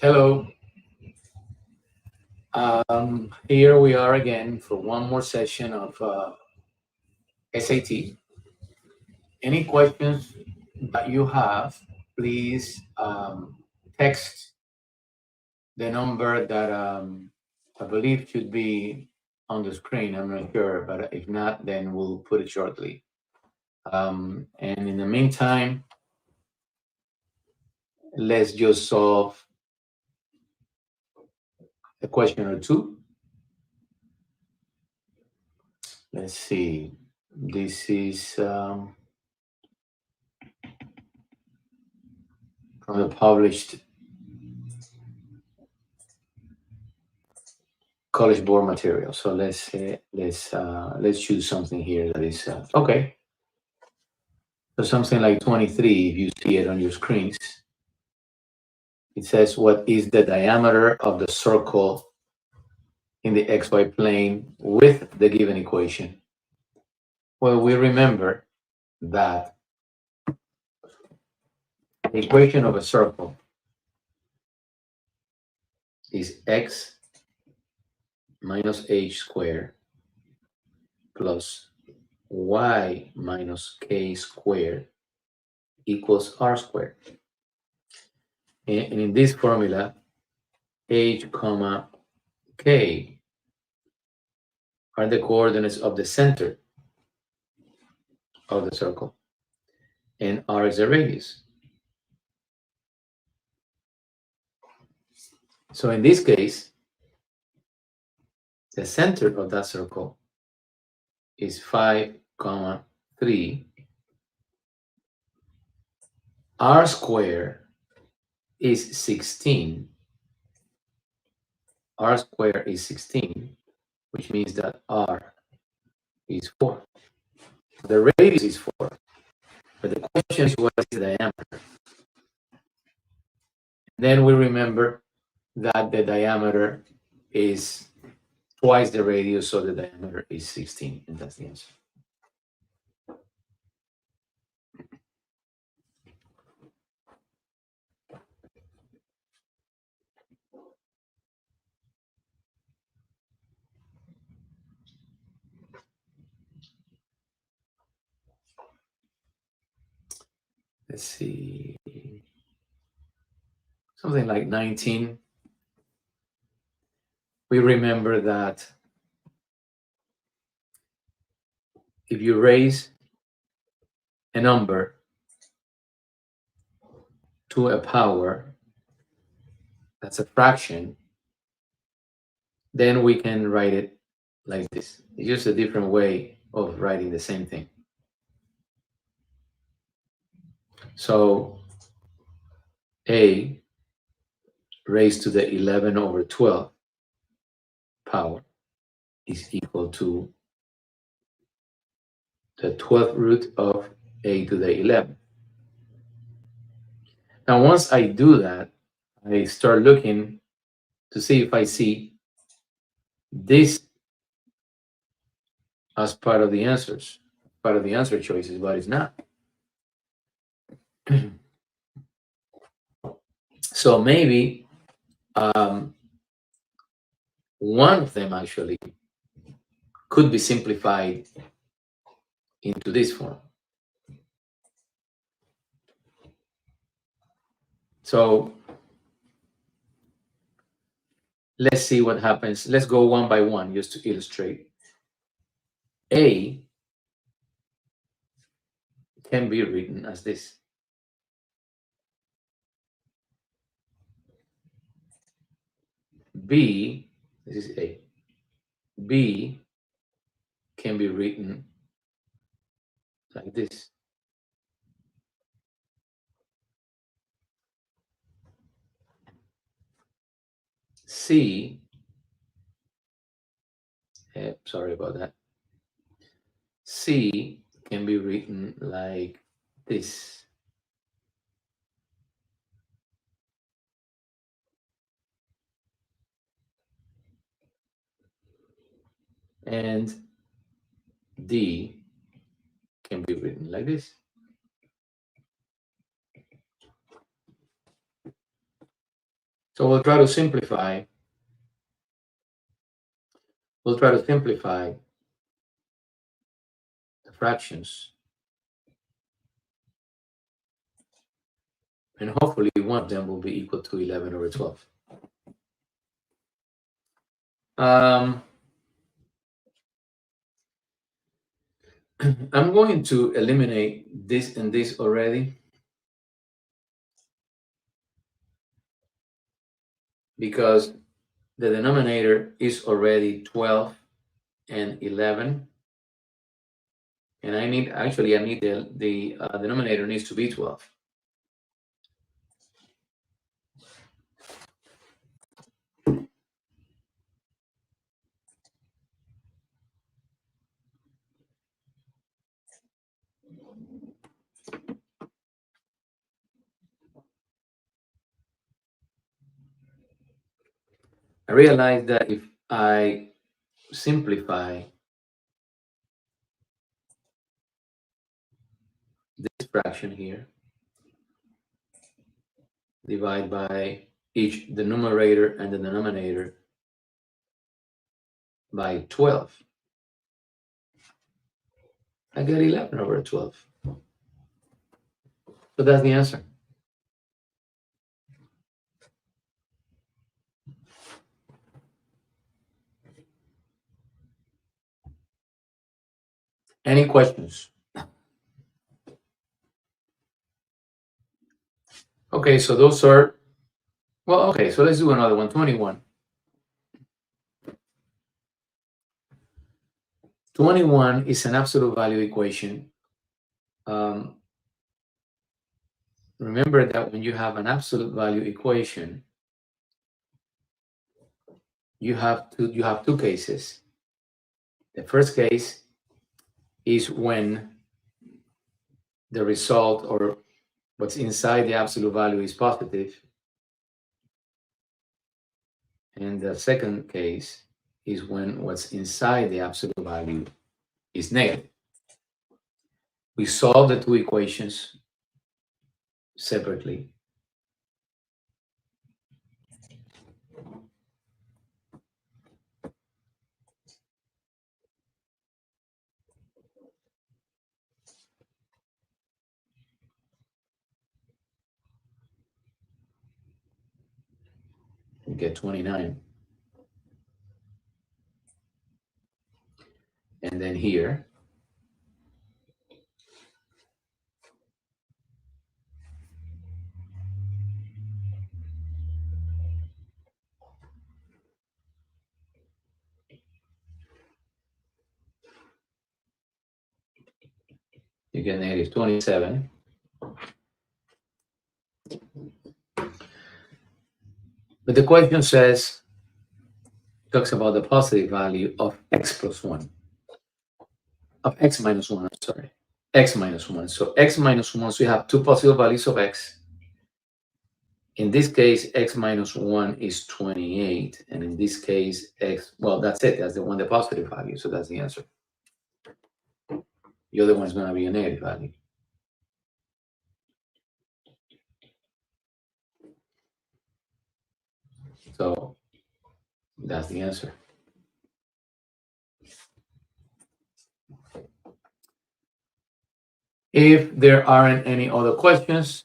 Hello. Here we are again for one more session of SAT. Any questions that you have, please text the number that I believe should be on the screen. I'm not sure, but if not, then we'll put it shortly. And in the meantime, let's just solve a question or two. Let's see. This is from the published College Board material. So let's choose something here that is okay. So something like 23, if you see it on your screens, it says what is the diameter of the circle in the xy plane with the given equation. Well, we remember that the equation of a circle is x minus h squared plus y minus k squared equals r squared. And in this formula, h comma k are the coordinates of the center of the circle, and r is the radius. So in this case, the center of that circle is 5, comma 3. R squared is 16. R squared is 16, which means that r is 4. The radius is 4. But the question is, what is the diameter? Then we remember that the diameter is twice the radius, so the diameter is 16, and that's the answer. Let's see, something like 19. We remember that if you raise a number to a power that's a fraction, then we can write it like this. It's just a different way of writing the same thing. So a raised to the 11 over 12 power is equal to the 12th root of a to the 11. Now, once I do that, I start looking to see if I see this as part of the answers, part of the answer choices, but it's not. So maybe one of them actually could be simplified into this form. So let's see what happens. Let's go one by one just to illustrate. A can be written as this. B, this is A. B can be written like this. C, sorry about that. C can be written like this. And D can be written like this. So we'll try to simplify. We'll try to simplify the fractions. And hopefully one of them will be equal to 11 over 12. I'm going to eliminate this and this already, because the denominator is already 12 and 11. And I need the denominator needs to be 12. I realized that if I simplify this fraction here, divide by each, the numerator and the denominator, by 12, I get 11 over 12. So that's the answer. Any questions? Okay, so those are, well, okay, so let's do another one, 21. 21 is an absolute value equation. Remember that when you have an absolute value equation, you have two cases. The first case is when the result, or what's inside the absolute value, is positive. And the second case is when what's inside the absolute value is negative. We solve the two equations separately. We get 29. And then here, you get negative 27. But the question talks about the positive value of x plus 1. Of x minus 1, I'm sorry. X minus 1. So x minus 1, so you have two possible values of x. In this case, x minus 1 is 28. And in this case, x, well, that's it. That's the positive value. So that's the answer. The other one is going to be a negative value. So that's the answer. If there aren't any other questions,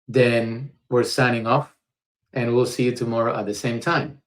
then we're signing off, and we'll see you tomorrow at the same time.